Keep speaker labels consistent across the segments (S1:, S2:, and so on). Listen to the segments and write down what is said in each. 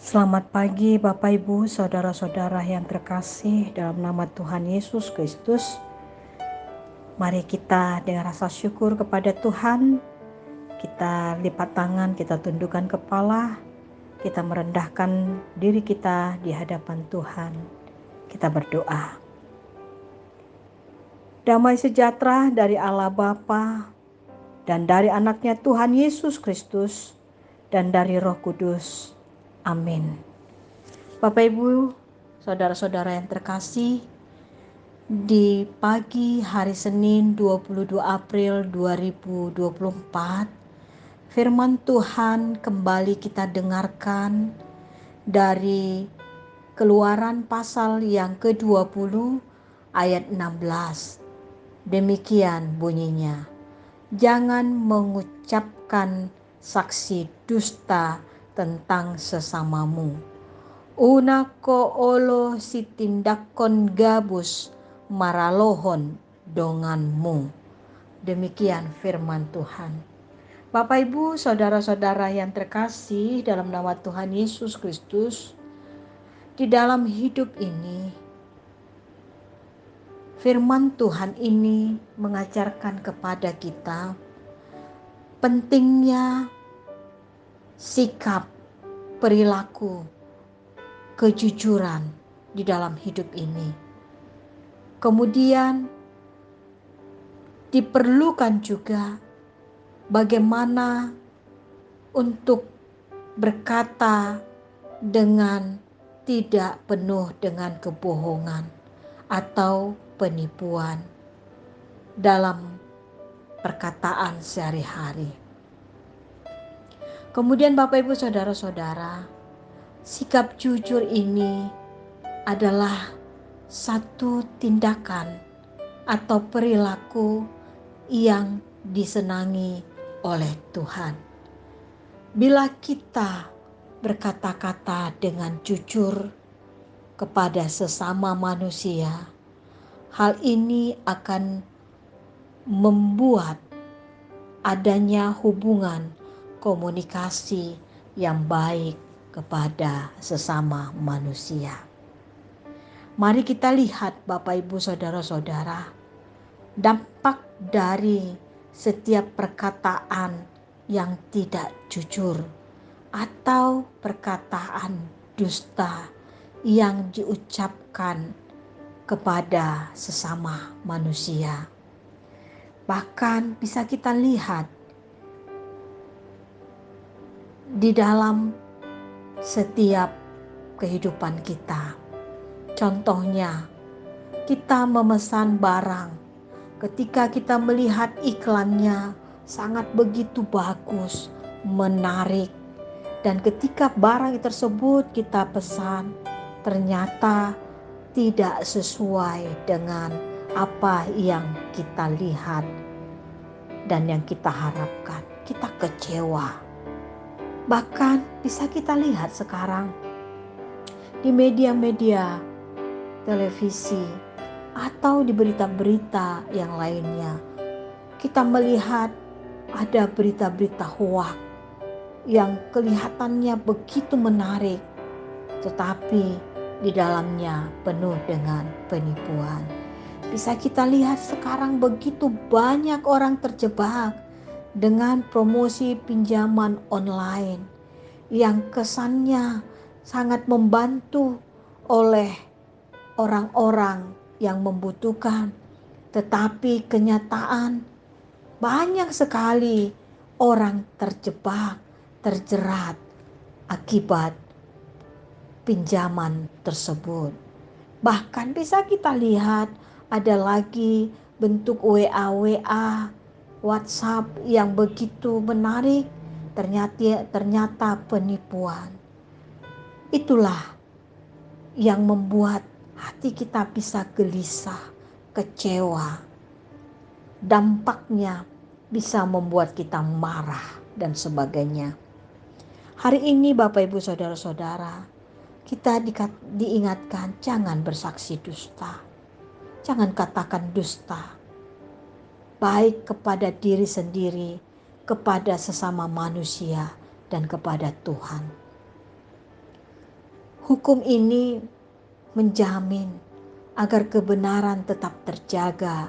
S1: Selamat pagi Bapak Ibu, saudara-saudara yang terkasih dalam nama Tuhan Yesus Kristus. Mari kita dengan rasa syukur kepada Tuhan, kita lipat tangan, kita tundukkan kepala, kita merendahkan diri kita di hadapan Tuhan. Kita berdoa. Damai sejahtera dari Allah Bapa dan dari anaknya Tuhan Yesus Kristus dan dari Roh Kudus. Amin. Bapak Ibu, saudara-saudara yang terkasih, di pagi hari Senin 22 April 2024, firman Tuhan kembali kita dengarkan dari Keluaran pasal yang ke-20 ayat 16. Demikian bunyinya, jangan mengucapkan saksi dusta tentang sesamamu. Unako olo si tindakon gabus maralohon donganmu. Demikian firman Tuhan. Bapak Ibu, saudara-saudara yang terkasih dalam nama Tuhan Yesus Kristus, di dalam hidup ini, firman Tuhan ini mengajarkan kepada kita pentingnya sikap, perilaku, kejujuran di dalam hidup ini. Kemudian diperlukan juga bagaimana untuk berkata dengan tidak penuh dengan kebohongan atau penipuan dalam perkataan sehari-hari. Kemudian Bapak Ibu saudara-saudara, sikap jujur ini adalah satu tindakan atau perilaku yang disenangi oleh Tuhan. Bila kita berkata-kata dengan jujur kepada sesama manusia, hal ini akan membuat adanya hubungan komunikasi yang baik kepada sesama manusia. Mari kita lihat Bapak Ibu saudara-saudara, dampak dari setiap perkataan yang tidak jujur atau perkataan dusta yang diucapkan kepada sesama manusia. Bahkan bisa kita lihat di dalam setiap kehidupan kita. Contohnya, kita memesan barang. Ketika kita melihat iklannya sangat begitu bagus, menarik. Dan ketika barang tersebut kita pesan, ternyata tidak sesuai dengan apa yang kita lihat dan yang kita harapkan. Kita kecewa. Bahkan bisa kita lihat sekarang di media-media televisi atau di berita-berita yang lainnya, kita melihat ada berita-berita hoak yang kelihatannya begitu menarik, tetapi di dalamnya penuh dengan penipuan. Bisa kita lihat sekarang begitu banyak orang terjebak dengan promosi pinjaman online yang kesannya sangat membantu oleh orang-orang yang membutuhkan, tetapi kenyataan banyak sekali orang terjebak, terjerat akibat pinjaman tersebut. Bahkan bisa kita lihat ada lagi bentuk WA, WhatsApp yang begitu menarik, ternyata penipuan. Itulah yang membuat hati kita bisa gelisah, kecewa. Dampaknya bisa membuat kita marah dan sebagainya. Hari ini Bapak Ibu saudara-saudara, kita diingatkan jangan bersaksi dusta. Jangan katakan dusta. Baik kepada diri sendiri, kepada sesama manusia, dan kepada Tuhan. Hukum ini menjamin agar kebenaran tetap terjaga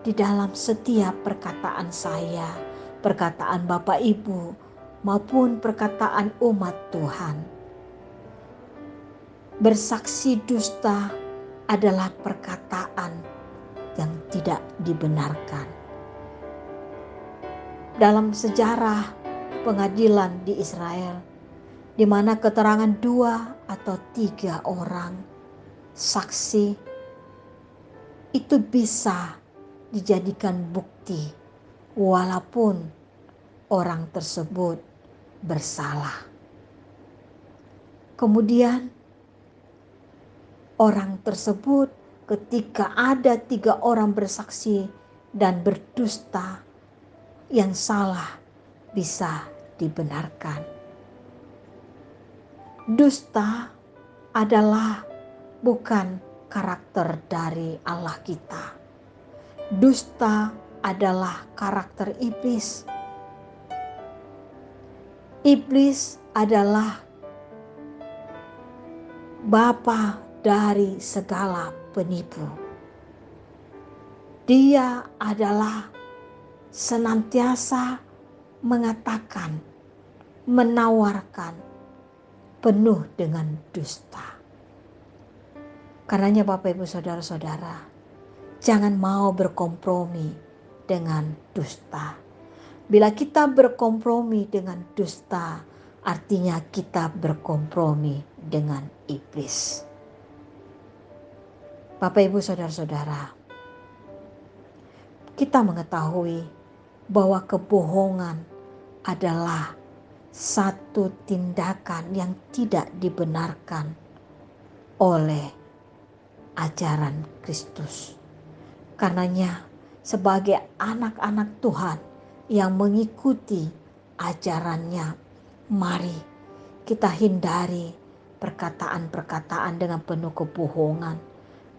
S1: di dalam setiap perkataan saya, perkataan Bapak Ibu, maupun perkataan umat Tuhan. Bersaksi dusta adalah perkataan yang tidak dibenarkan. Dalam sejarah pengadilan di Israel, di mana keterangan 2 atau 3 orang saksi itu bisa dijadikan bukti walaupun orang tersebut bersalah. Kemudian orang tersebut ketika ada 3 orang bersaksi dan berdusta, yang salah bisa dibenarkan. Dusta adalah bukan karakter dari Allah kita. Dusta adalah karakter iblis. Iblis adalah bapa dari segala penipu. Dia adalah senantiasa mengatakan, menawarkan, penuh dengan dusta. Karenanya Bapak Ibu Saudara-saudara, jangan mau berkompromi dengan dusta. Bila kita berkompromi dengan dusta, artinya kita berkompromi dengan iblis. Bapak Ibu Saudara-saudara, kita mengetahui bahwa kebohongan adalah satu tindakan yang tidak dibenarkan oleh ajaran Kristus. Karenanya sebagai anak-anak Tuhan yang mengikuti ajarannya, mari kita hindari perkataan-perkataan dengan penuh kebohongan,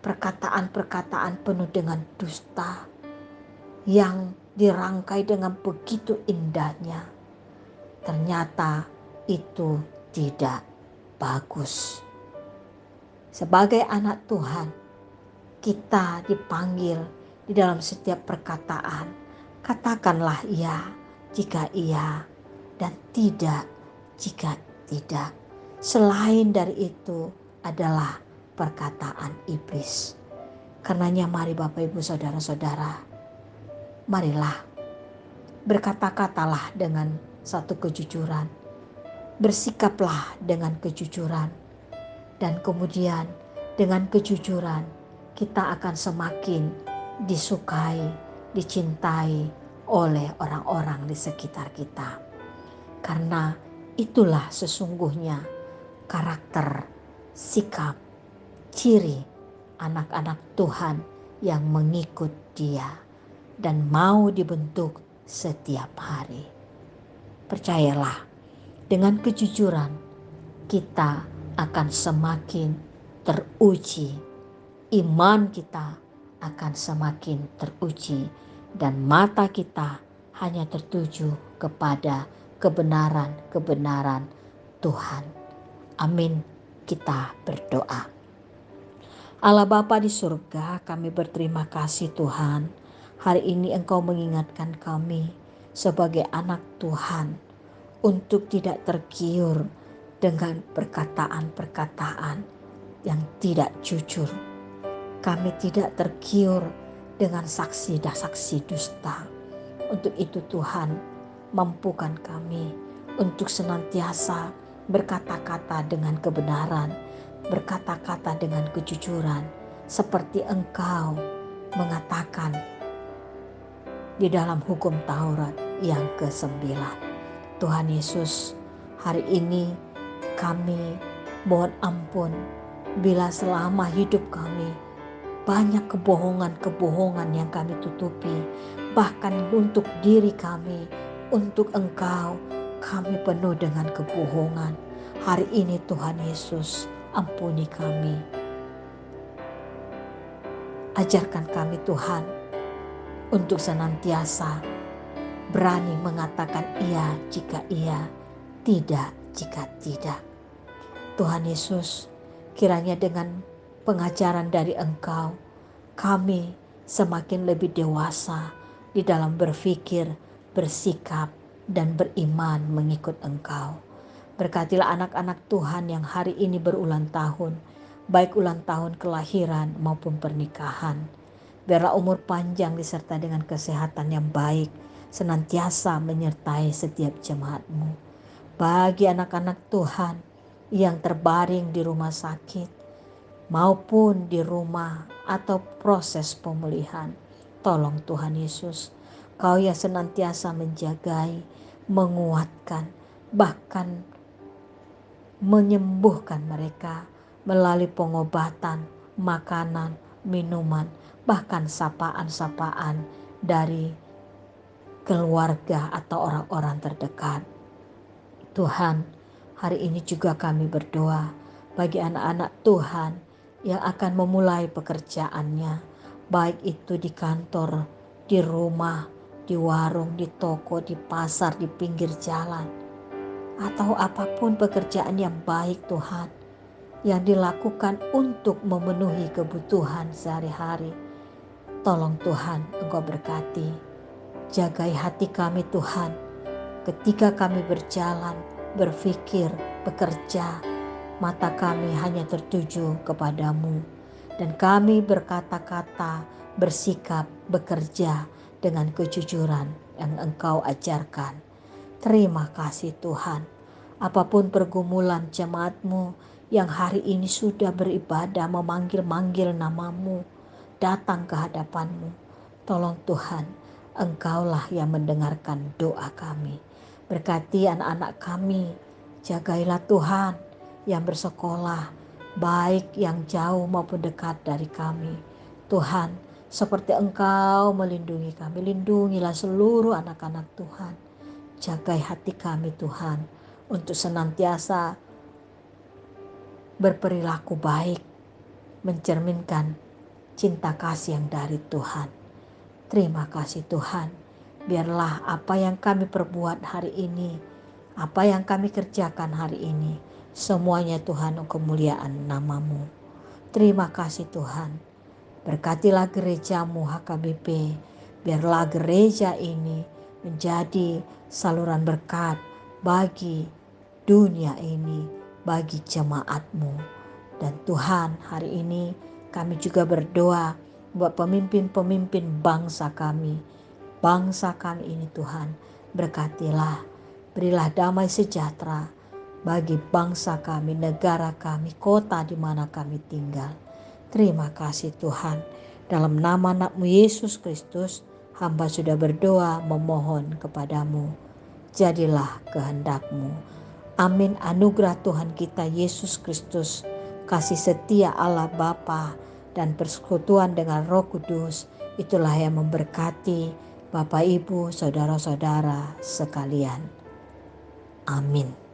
S1: perkataan-perkataan penuh dengan dusta yang dirangkai dengan begitu indahnya. Ternyata itu tidak bagus. Sebagai anak Tuhan, kita dipanggil di dalam setiap perkataan. Katakanlah iya jika iya dan tidak jika tidak. Selain dari itu adalah perkataan iblis. Karenanya mari Bapak Ibu Saudara-saudara, marilah berkata-katalah dengan satu kejujuran, bersikaplah dengan kejujuran, dan kemudian dengan kejujuran kita akan semakin disukai, dicintai oleh orang-orang di sekitar kita. Karena itulah sesungguhnya karakter, sikap, ciri anak-anak Tuhan yang mengikut Dia dan mau dibentuk setiap hari. Percayalah, dengan kejujuran kita akan semakin teruji, iman kita akan semakin teruji, dan mata kita hanya tertuju kepada kebenaran-kebenaran Tuhan. Amin. Kita berdoa. Allah Bapa di surga, kami berterima kasih Tuhan. Hari ini Engkau mengingatkan kami sebagai anak Tuhan untuk tidak tergiur dengan perkataan-perkataan yang tidak jujur. Kami tidak tergiur dengan saksi dusta. Untuk itu Tuhan, mampukan kami untuk senantiasa berkata-kata dengan kebenaran, berkata-kata dengan kejujuran, seperti Engkau mengatakan di dalam hukum Taurat yang ke-9. Tuhan Yesus, hari ini kami mohon ampun bila selama hidup kami banyak kebohongan-kebohongan yang kami tutupi, bahkan untuk diri kami, untuk Engkau, kami penuh dengan kebohongan. Hari ini Tuhan Yesus, ampuni kami. Ajarkan kami Tuhan untuk senantiasa berani mengatakan iya jika iya, tidak jika tidak. Tuhan Yesus, kiranya dengan pengajaran dari Engkau, kami semakin lebih dewasa di dalam berpikir, bersikap, dan beriman mengikut Engkau. Berkatilah anak-anak Tuhan yang hari ini berulang tahun, baik ulang tahun kelahiran maupun pernikahan. Biarlah umur panjang disertai dengan kesehatan yang baik, senantiasa menyertai setiap jemaat-Mu. Bagi anak-anak Tuhan yang terbaring di rumah sakit, maupun di rumah atau proses pemulihan, tolong Tuhan Yesus, Kau yang senantiasa menjagai, menguatkan, bahkan menyembuhkan mereka melalui pengobatan, makanan, minuman, bahkan sapaan-sapaan dari keluarga atau orang-orang terdekat. Tuhan, hari ini juga kami berdoa bagi anak-anak Tuhan yang akan memulai pekerjaannya, baik itu di kantor, di rumah, di warung, di toko, di pasar, di pinggir jalan, atau apapun pekerjaan yang baik Tuhan, yang dilakukan untuk memenuhi kebutuhan sehari-hari. Tolong Tuhan, Engkau berkati, jagai hati kami Tuhan, ketika kami berjalan, berpikir, bekerja, mata kami hanya tertuju kepadamu, dan kami berkata-kata, bersikap, bekerja dengan kejujuran yang Engkau ajarkan. Terima kasih Tuhan. Apapun pergumulan jemaat-Mu yang hari ini sudah beribadah memanggil-manggil nama-Mu, datang ke hadapan-Mu. Tolong Tuhan, Engkaulah yang mendengarkan doa kami. Berkati anak-anak kami, jagailah Tuhan yang bersekolah, baik yang jauh maupun dekat dari kami. Tuhan, seperti Engkau melindungi kami, lindungilah seluruh anak-anak Tuhan. Jagai hati kami Tuhan, untuk senantiasa berperilaku baik, mencerminkan cinta kasih yang dari Tuhan. Terima kasih Tuhan, biarlah apa yang kami perbuat hari ini, apa yang kami kerjakan hari ini, semuanya Tuhan kemuliaan nama-Mu. Terima kasih Tuhan, berkatilah gereja-Mu HKBP, biarlah gereja ini menjadi saluran berkat bagi dunia ini, bagi jemaat-Mu. Dan Tuhan, hari ini kami juga berdoa buat pemimpin-pemimpin bangsa kami. Bangsa kami ini Tuhan, berkatilah, berilah damai sejahtera bagi bangsa kami, negara kami, kota di mana kami tinggal. Terima kasih Tuhan. Dalam nama anak-Mu Yesus Kristus, hamba sudah berdoa memohon kepadamu. Jadilah kehendak-Mu. Amin. Anugerah Tuhan kita Yesus Kristus, kasih setia Allah Bapa, dan persekutuan dengan Roh Kudus, itulah yang memberkati Bapak, Ibu, saudara-saudara sekalian. Amin.